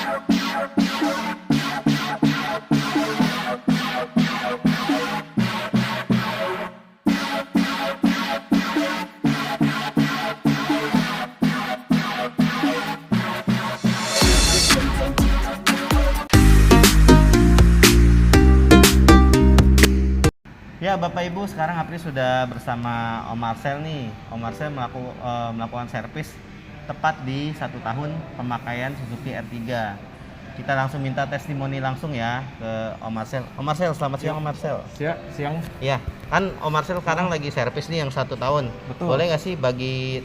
Ya Bapak Ibu, sekarang Apri sudah bersama Om Marcel nih. Om Marcel melakukan servis tepat di 1 tahun pemakaian Suzuki R3. Kita langsung minta testimoni langsung ya ke Om Marcel. Om Marcel, selamat siang Om Marcel. Siang. Ya, kan Om Marcel sekarang lagi servis nih yang 1 tahun. Betul. Boleh nggak sih bagi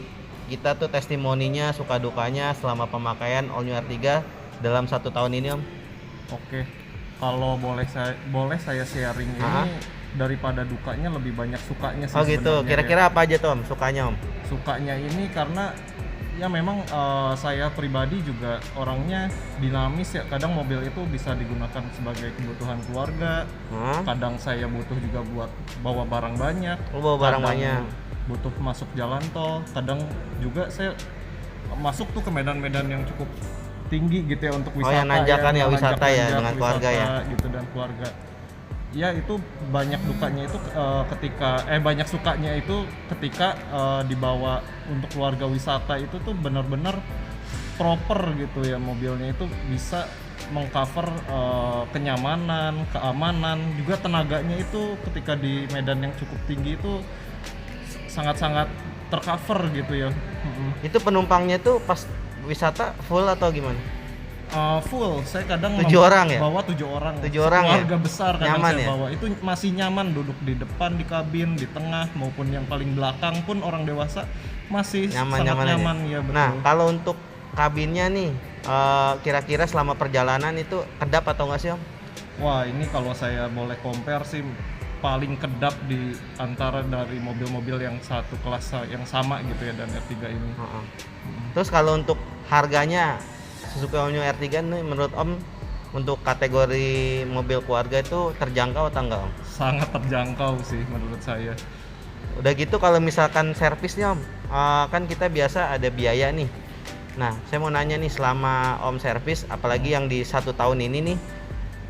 kita tuh testimoninya, suka dukanya selama pemakaian All New R3 dalam 1 tahun ini Om? Oke. Kalau boleh saya sharing ini daripada dukanya lebih banyak sukanya sih. Oh gitu. sebenarnya Kira-kira ya. apa aja tuh Om sukanya Om? Sukanya ini karena ya memang saya pribadi juga orangnya dinamis ya. Kadang mobil itu bisa digunakan sebagai kebutuhan keluarga. Kadang saya butuh juga buat bawa barang banyak. Bawa barang Kadang banyak. butuh masuk jalan tol. Kadang juga saya masuk tuh ke medan-medan yang cukup tinggi gitu ya untuk wisata. Yang nanjakan ya, wisata ya, dengan keluarga ya. Gitu dan keluarga. Ya itu banyak dukanya itu banyak sukanya itu ketika dibawa untuk keluarga wisata itu tuh benar-benar proper gitu ya, mobilnya itu bisa mengcover kenyamanan, keamanan, juga tenaganya itu ketika di medan yang cukup tinggi itu sangat-sangat tercover gitu ya. Itu penumpangnya tuh pas wisata full atau gimana? Full, saya kadang 7 orang ya? bawa 7 orang. 7 orang ya? Keluarga besar kadang Nyaman saya ya? bawa. Itu masih nyaman duduk di depan, di kabin, di tengah maupun yang paling belakang pun orang dewasa masih sangat nyaman ya, betul. Nah, kalau untuk kabinnya nih kira-kira selama perjalanan itu kedap atau enggak sih Om? Wah, ini kalau saya boleh compare sih paling kedap di antara dari mobil-mobil yang satu kelas yang sama gitu ya, dan R3 ini. Terus kalau untuk harganya Suzuki All New R3 nih menurut Om untuk kategori mobil keluarga itu terjangkau atau enggak Om? Sangat terjangkau sih menurut saya. Udah gitu kalau misalkan servisnya Om, kan kita biasa ada biaya nih. Nah, saya mau nanya nih selama Om servis, apalagi yang di 1 tahun ini nih,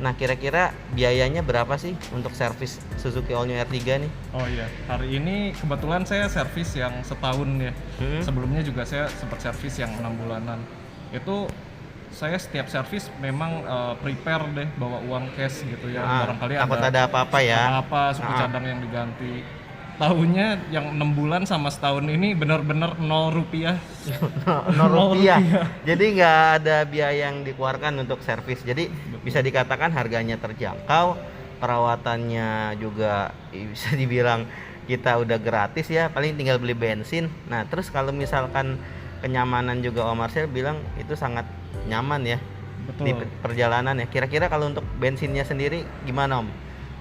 nah kira-kira biayanya berapa sih untuk servis Suzuki All New R3 nih? Oh iya, hari ini kebetulan saya servis yang setahun ya. Sebelumnya juga saya sempat servis yang 6 bulanan. Itu saya setiap servis memang prepare deh bawa uang cash gitu ya. Barangkali takut ada apa-apa ya. Apa suku cadang yang diganti. Tahunya yang 6 bulan sama setahun ini benar-benar 0 rupiah. 0 rupiah. Jadi nggak ada biaya yang dikeluarkan untuk servis. Jadi bisa dikatakan harganya terjangkau, perawatannya juga bisa dibilang kita udah gratis ya, paling tinggal beli bensin. Nah, terus kalau misalkan kenyamanan juga Om Marcel bilang itu sangat nyaman ya. Betul. Di perjalanan ya. Kira-kira kalau untuk bensinnya sendiri gimana Om?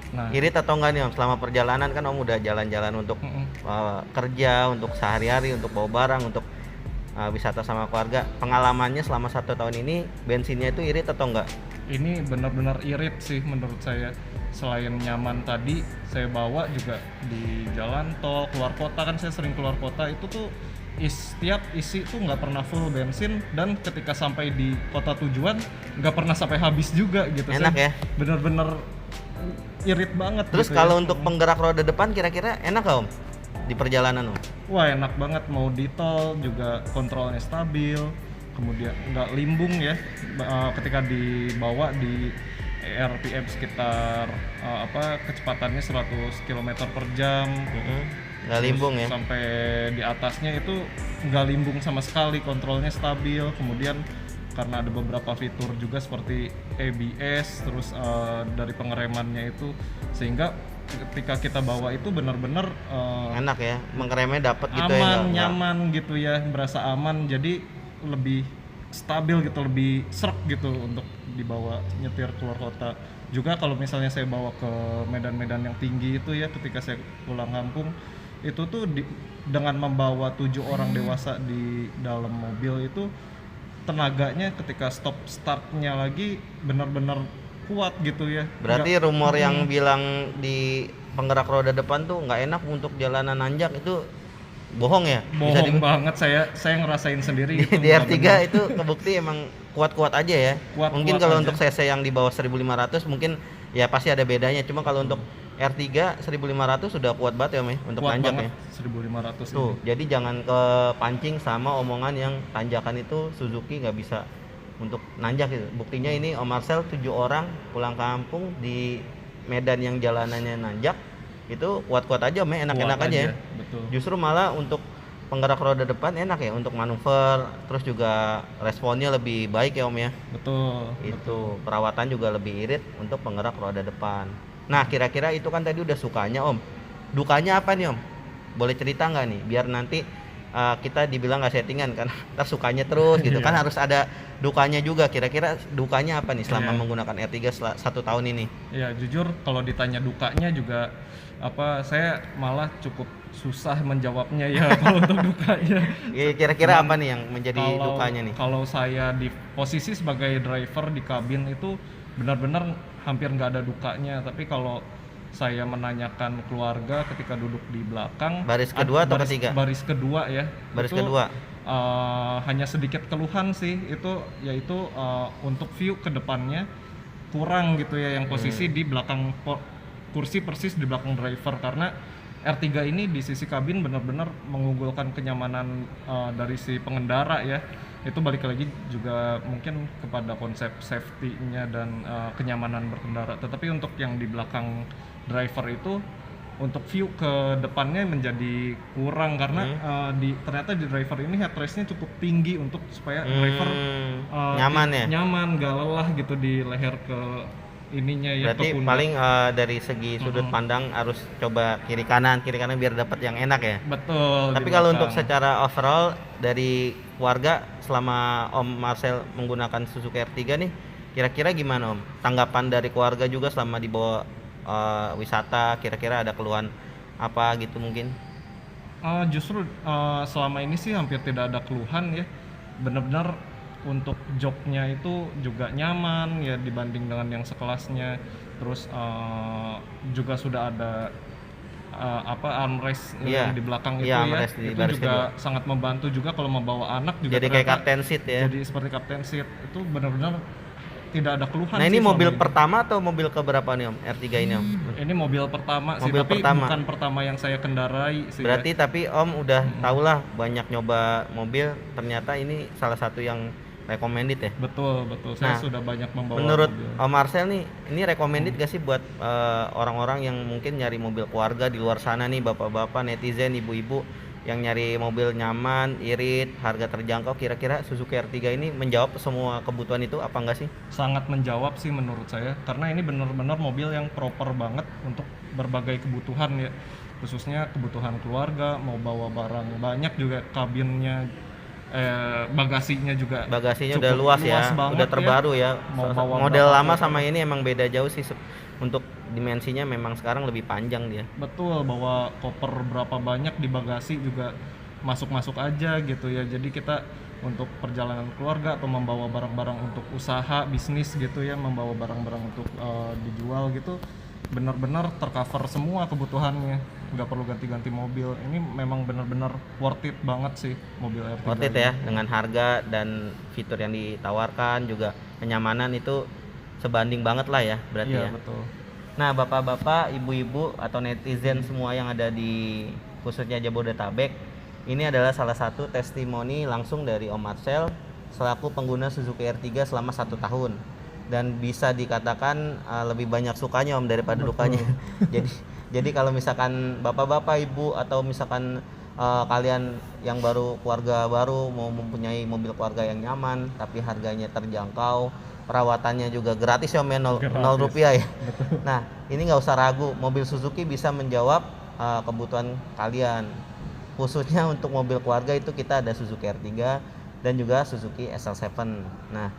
Nah, Irit atau enggak nih Om? Selama perjalanan kan Om udah jalan-jalan untuk kerja, untuk sehari-hari, untuk bawa barang, untuk wisata sama keluarga. Pengalamannya selama 1 tahun ini bensinnya itu irit atau enggak? ini benar-benar irit sih menurut saya. Selain nyaman tadi, saya bawa juga di jalan tol, keluar kota, kan saya sering keluar kota, itu tuh setiap isi tuh nggak pernah full bensin, dan ketika sampai di kota tujuan nggak pernah sampai habis juga gitu. Enak ya? Bener-bener irit banget. Terus gitu kalau ya. untuk penggerak roda depan kira-kira enak gak Om? Di perjalanan Om? Wah, enak banget, mau di tol juga kontrolnya stabil, kemudian nggak limbung ya. Ketika dibawa di RPM sekitar kecepatannya 100 km per jam. Nggak limbung ya? Sampai di atasnya itu nggak limbung sama sekali, kontrolnya stabil. Kemudian karena ada beberapa fitur juga seperti ABS, terus dari pengeremannya itu, sehingga ketika kita bawa itu benar-benar enak ya, mengeremnya dapat gitu aman, ya? nyaman gitu ya, berasa aman, jadi lebih stabil gitu, lebih serk gitu untuk dibawa nyetir keluar kota. Juga kalau misalnya saya bawa ke medan-medan yang tinggi itu ya, ketika saya pulang kampung itu tuh dengan membawa 7 orang dewasa di dalam mobil itu, tenaganya ketika stop startnya lagi benar-benar kuat gitu ya. Berarti rumor yang bilang di penggerak roda depan tuh nggak enak untuk jalanan nanjak itu bohong ya? Bohong banget, saya ngerasain sendiri. Di R3 itu kebukti emang kuat-kuat aja ya. Kuat-kuat Mungkin kalau aja. untuk CC yang di bawah 1500 mungkin ya pasti ada bedanya. Cuma kalau untuk R3 1500 sudah kuat banget ya Om ya untuk Kuat nanjak banget ya. 1500 Tuh, ini. jadi jangan kepancing sama omongan yang tanjakan itu Suzuki nggak bisa untuk nanjak gitu. Buktinya ini Om Marcel 7 orang pulang kampung di medan yang jalanannya nanjak itu kuat-kuat aja Om ya, enak-enak Kuat aja ya. Betul. Justru malah untuk penggerak roda depan enak ya untuk manuver, terus juga responnya lebih baik ya Om ya. Betul. Itu perawatan juga lebih irit untuk penggerak roda depan. Nah, kira-kira itu kan tadi udah sukanya Om. Dukanya apa nih Om? Boleh cerita nggak nih? Biar nanti kita dibilang nggak settingan kan, ntar sukanya terus gitu kan, harus ada dukanya juga. Kira-kira dukanya apa nih selama menggunakan R3 satu tahun ini? Ya jujur kalau ditanya dukanya juga saya malah cukup susah menjawabnya ya kalau untuk dukanya. Kira-kira apa nih yang menjadi dukanya nih? Kalau saya di posisi sebagai driver di kabin itu benar-benar hampir nggak ada dukanya, tapi kalau saya menanyakan keluarga ketika duduk di belakang, Baris kedua atau ketiga? Baris kedua ya. Baris itu, kedua. Hanya sedikit keluhan sih itu, yaitu untuk view ke depannya kurang gitu ya, yang posisi di belakang kursi persis di belakang driver, karena R3 ini di sisi kabin benar-benar mengunggulkan kenyamanan dari si pengendara ya. Itu balik lagi juga mungkin kepada konsep safety-nya dan kenyamanan berkendara. Tetapi untuk yang di belakang driver itu untuk view ke depannya menjadi kurang, karena ternyata di driver ini headrest-nya cukup tinggi untuk supaya driver nyaman ya? Nyaman, gak lelah gitu di leher ke ininya ya. Berarti paling dari segi sudut pandang harus coba kiri kanan biar dapat yang enak ya. Betul. Tapi kalau untuk secara overall dari keluarga selama Om Marcel menggunakan Suzuki R3 nih, kira-kira gimana Om? Tanggapan dari keluarga juga selama dibawa wisata, kira-kira ada keluhan apa gitu mungkin? Justru selama ini sih hampir tidak ada keluhan ya. Benar-benar untuk joknya itu juga nyaman ya dibanding dengan yang sekelasnya. Terus juga sudah ada armrest yang di belakang itu ya. Itu juga sangat membantu juga kalau membawa anak juga. Jadi kayak captain seat ya. Jadi seperti captain seat, itu benar-benar tidak ada keluhan. Nah, ini mobil pertama atau mobil keberapa nih Om? R3 ini Om? Ini mobil pertama sih, tapi bukan pertama yang saya kendarai sih. Berarti tapi Om udah tahulah banyak nyoba mobil, ternyata ini salah satu yang recommended ya? Betul. Saya sudah banyak membawa menurut mobil. Om Marcel nih, ini recommended gak sih buat orang-orang yang mungkin nyari mobil keluarga di luar sana nih, bapak-bapak, netizen, ibu-ibu yang nyari mobil nyaman, irit, harga terjangkau, kira-kira Suzuki R3 ini menjawab semua kebutuhan itu apa enggak sih? Sangat menjawab sih menurut saya, karena ini benar-benar mobil yang proper banget untuk berbagai kebutuhan ya, khususnya kebutuhan keluarga, mau bawa barang banyak juga, kabinnya bagasinya udah luas ya, udah terbaru ya. Model lama sama ini emang beda jauh sih, untuk dimensinya memang sekarang lebih panjang dia. Betul, bawa koper berapa banyak di bagasi juga masuk-masuk aja gitu ya. Jadi kita untuk perjalanan keluarga atau membawa barang-barang untuk usaha bisnis gitu ya, membawa barang-barang untuk dijual gitu, benar-benar tercover semua kebutuhannya, nggak perlu ganti-ganti mobil. Ini memang benar-benar worth it banget sih mobil R3 worth it ya, dengan harga dan fitur yang ditawarkan juga kenyamanan itu sebanding banget lah ya berarti ya. Betul. Nah, bapak-bapak, ibu-ibu atau netizen semua yang ada di khususnya Jabodetabek, ini adalah salah satu testimoni langsung dari Om Marcel selaku pengguna Suzuki R3 selama 1 tahun, dan bisa dikatakan lebih banyak sukanya Om daripada dukanya. jadi kalau misalkan bapak-bapak, ibu, atau misalkan kalian yang baru keluarga baru mau mempunyai mobil keluarga yang nyaman tapi harganya terjangkau, perawatannya juga gratis ya Om, 0 rupiah ya. Betul. Nah, ini nggak usah ragu, mobil Suzuki bisa menjawab kebutuhan kalian. Khususnya untuk mobil keluarga itu kita ada Suzuki R3 dan juga Suzuki SL7. Nah,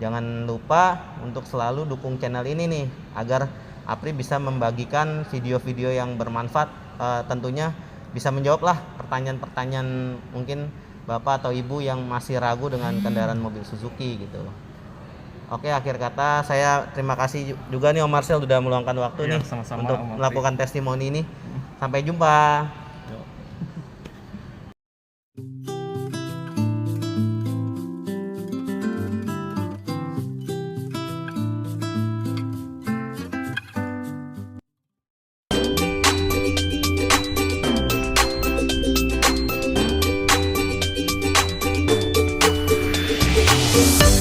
jangan lupa untuk selalu dukung channel ini nih, agar Apri bisa membagikan video-video yang bermanfaat, tentunya bisa menjawablah pertanyaan-pertanyaan mungkin bapak atau ibu yang masih ragu dengan kendaraan mobil Suzuki gitu. Oke, akhir kata saya terima kasih juga nih Om Marcel sudah meluangkan waktu nih untuk melakukan testimoni ini. Sampai jumpa. Bye.